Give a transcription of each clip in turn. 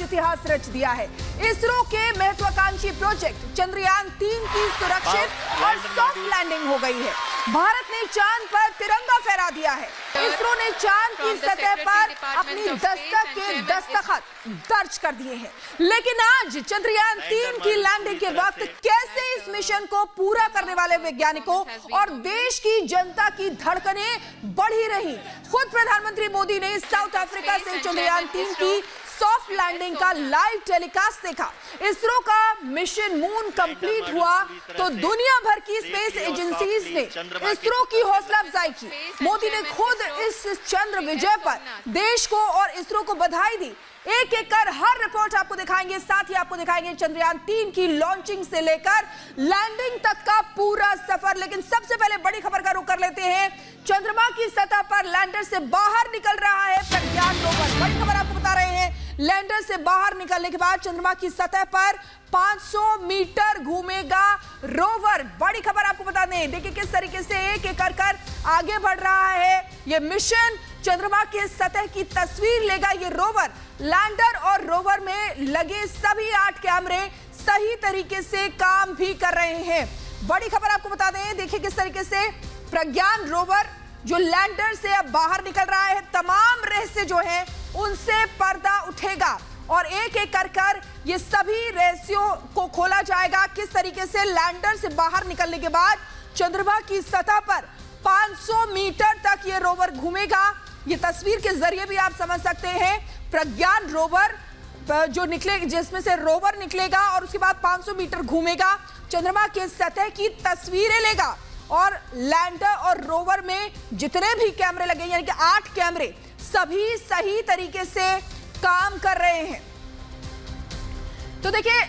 इतिहास रच दिया है। इसरो के महत्वाकांक्षी प्रोजेक्ट चंद्रयान 3 की सुरक्षित और सॉफ्ट लैंडिंग हो गई है। भारत ने चांद पर तिरंगा फहरा दिया है। इसरो ने चांद की सतह पर अपनी दस्तक के दस्तखत दर्ज कर दिए हैं। लेकिन आज चंद्रयान 3 की लैंडिंग के वक्त कैसे इस मिशन को पूरा करने वाले वैज्ञानिकों और देश की जनता की धड़कनें बढ़ी रही। खुद प्रधानमंत्री मोदी ने साउथ अफ्रीका से चंद्रयान 3 की सॉफ्ट लैंडिंग का लाइव टेलीकास्ट देखा। इसरो का मिशन मून कंप्लीट हुआ तो दुनिया भर की स्पेस एजेंसीज ने इसरो की हौसला अफजाई की। मोदी ने खुद इस चंद्र विजय पर देश को और इसरो को बधाई दी। एक एक कर हर रिपोर्ट आपको दिखाएंगे, साथ ही आपको दिखाएंगे चंद्रयान 3 की लॉन्चिंग से लेकर लैंडिंग तक का पूरा सफर। लेकिन सबसे पहले बड़ी खबर का रुख कर लेते हैं। चंद्रमा की सतह पर लैंडर से बाहर निकल रहा है प्रज्ञान रोवर। बड़ी खबर आपको बता रहे हैं, लैंडर से बाहर निकलने के बाद चंद्रमा की सतह पर 500 मीटर घूमेगा रोवर। बड़ी खबर आपको बता दें, देखिए किस तरीके से एक एक कर आगे बढ़ रहा है ये मिशन। चंद्रमा के सतह की तस्वीर लेगा ये रोवर। लैंडर और रोवर में लगे सभी 8 कैमरे सही तरीके से काम भी कर रहे हैं। बड़ी खबर आपको बता दें, देखिए किस तरीके से प्रज्ञान रोवर जो लैंडर से अब बाहर निकल रहा है, तमाम रहस्य जो है उनसे पर्दा उठेगा और एक एक कर ये सभी रहस्यों को खोला जाएगा। किस तरीके से लैंडर से बाहर निकलने के बाद चंद्रमा की सतह पर 500 मीटर तक ये रोवर घूमेगा। ये तस्वीर के जरिए भी आप समझ सकते हैं। प्रज्ञान रोवर जो निकले, जिसमें से रोवर निकलेगा और उसके बाद 500 मीटर घूमेगा, चंद्रमा के सतह की तस्वीरें लेगा और लैंडर और रोवर में जितने भी कैमरे लगे यानी कि 8 कैमरे सभी सही तरीके से काम कर रहे हैं। तो देखिए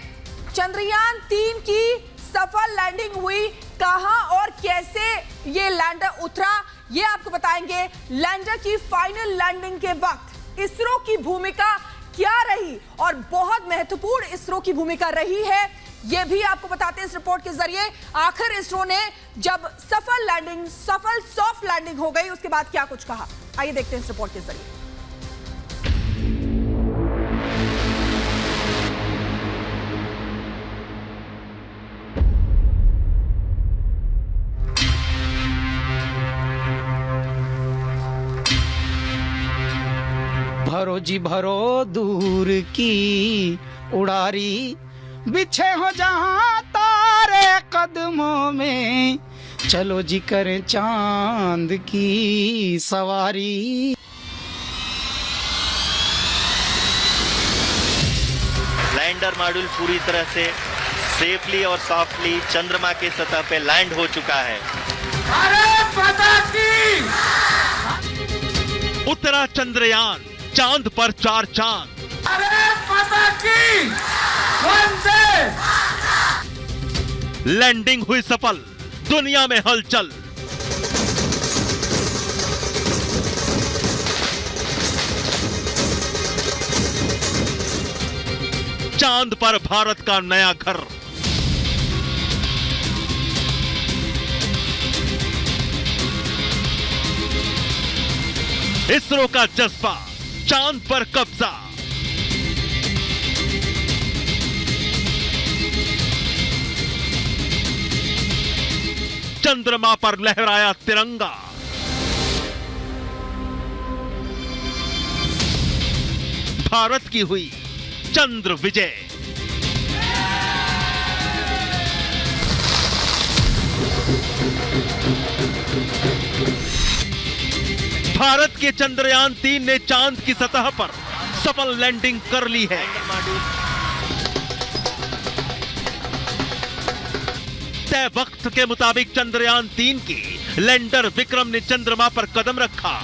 चंद्रयान 3 की सफल लैंडिंग हुई। कहां और कैसे ये लैंडर उतरा ये आपको बताएंगे। लैंडर की फाइनल लैंडिंग के वक्त इसरो की भूमिका क्या रही और बहुत महत्वपूर्ण इसरो की भूमिका रही है, यह भी आपको बताते हैं इस रिपोर्ट के जरिए। आखिर इसरो ने जब सफल सॉफ्ट लैंडिंग हो गई उसके बाद क्या कुछ कहा, आइए देखते हैं इस रिपोर्ट के जरिए। भरो जी भरो दूर की उड़ारी, बिछे हो जहां तारे कदमों में, चलो जी करें चांद की सवारी। लैंडर मॉड्यूल पूरी तरह से सेफली और सॉफ्टली चंद्रमा की सतह पे लैंड हो चुका है। भारत माता की! उतरा चंद्रयान, चांद पर 4 चांद। भारत माता की! वंदे! लैंडिंग हुई सफल, दुनिया में हलचल। चांद पर भारत का नया घर। इसरो का जज्बा, चांद पर कब्जा। चंद्रमा पर लहराया तिरंगा। भारत की हुई चंद्र विजय। भारत के चंद्रयान 3 ने चांद की सतह पर सफल लैंडिंग कर ली है। तय वक्त के मुताबिक चंद्रयान 3 की लैंडर विक्रम ने चंद्रमा पर कदम रखा।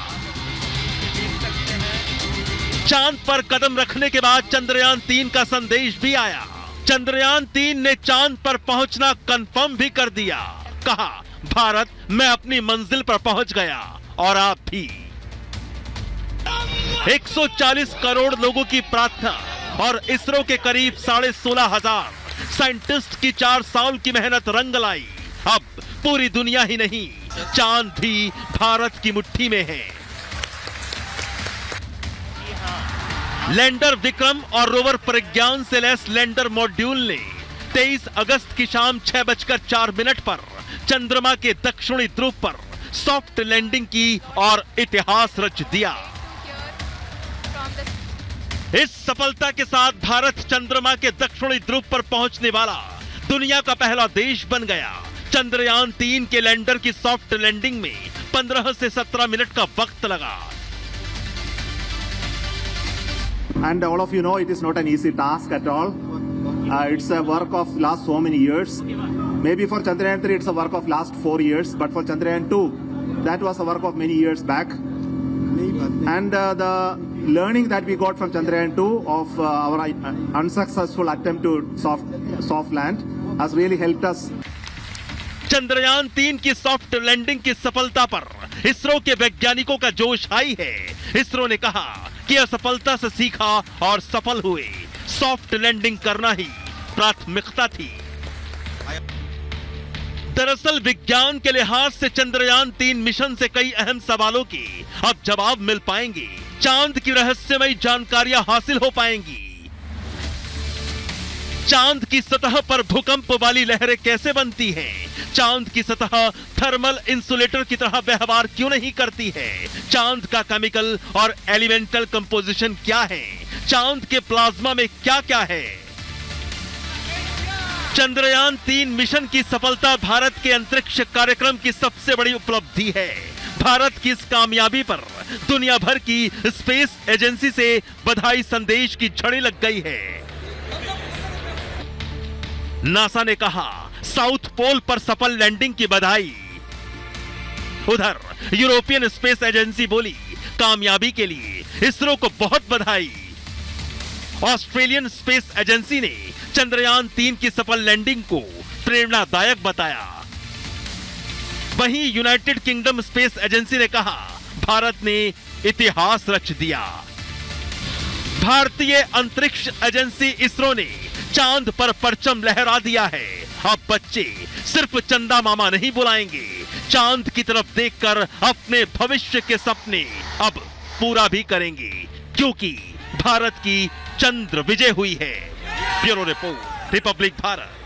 चांद पर कदम रखने के बाद चंद्रयान 3 का संदेश भी आया। चंद्रयान 3 ने चांद पर पहुंचना कंफर्म भी कर दिया। कहा, भारत मैं अपनी मंजिल पर पहुंच गया और आप भी। 140 करोड़ लोगों की प्रार्थना और इसरो के करीब 16,500 साइंटिस्ट की 4 साल की मेहनत रंग लाई। अब पूरी दुनिया ही नहीं, चांद भी भारत की मुट्ठी में है। लैंडर विक्रम और रोवर प्रज्ञान से लैस लैंडर मॉड्यूल ने 23 अगस्त की शाम 6:04 पर चंद्रमा के दक्षिणी ध्रुव पर सॉफ्ट लैंडिंग की और इतिहास रच दिया। इस सफलता के साथ भारत चंद्रमा के दक्षिणी ध्रुव पर पहुंचने वाला दुनिया का पहला देश बन गया। चंद्रयान 3 के लैंडर की सॉफ्ट लैंडिंग में 15 से 17 मिनट का वक्त लगा। And all of you know it is not an easy task at all. It's a work of last so many years. Maybe for Chandrayaan 3 it's a work of last 4 years, but for Chandrayaan 2 that was a work of many years back. And the learning that we got from Chandrayaan 2 of our unsuccessful attempt to soft land has really helped us. Chandrayaan 3 की soft landing की सफलता पर इसरो के वैज्ञानिकों का जोश high है। इसरो ने कहा कि असफलता से सीखा और सफल हुए। सॉफ्ट लैंडिंग करना ही प्राथमिकता थी। दरअसल विज्ञान के लिहाज से चंद्रयान 3 मिशन से कई अहम सवालों के अब जवाब मिल पाएंगे। चांद की रहस्यमयी जानकारियां हासिल हो पाएंगी। चांद की सतह पर भूकंप वाली लहरें कैसे बनती हैं? चांद की सतह थर्मल इंसुलेटर की तरह व्यवहार क्यों नहीं करती है? चांद का केमिकल और एलिमेंटल कंपोजिशन क्या है? चांद के प्लाज्मा में क्या क्या है? चंद्रयान 3 मिशन की सफलता भारत के अंतरिक्ष कार्यक्रम की सबसे बड़ी उपलब्धि है। भारत की इस कामयाबी पर दुनिया भर की स्पेस एजेंसी से बधाई संदेश की झड़ी लग गई है। नासा ने कहा साउथ पोल पर सफल लैंडिंग की बधाई। उधर यूरोपियन स्पेस एजेंसी बोली कामयाबी के लिए इसरो को बहुत बधाई। ऑस्ट्रेलियन स्पेस एजेंसी ने चंद्रयान 3 की सफल लैंडिंग को प्रेरणादायक बताया। वहीं यूनाइटेड किंगडम स्पेस एजेंसी ने कहा भारत ने इतिहास रच दिया। भारतीय अंतरिक्ष एजेंसी इसरो ने चांद पर परचम लहरा दिया है। अब बच्चे सिर्फ चंदा मामा नहीं बुलाएंगे, चांद की तरफ देखकर अपने भविष्य के सपने अब पूरा भी करेंगे, क्योंकि भारत की चंद्र विजय हुई है। Bureau report, Republic Bharat.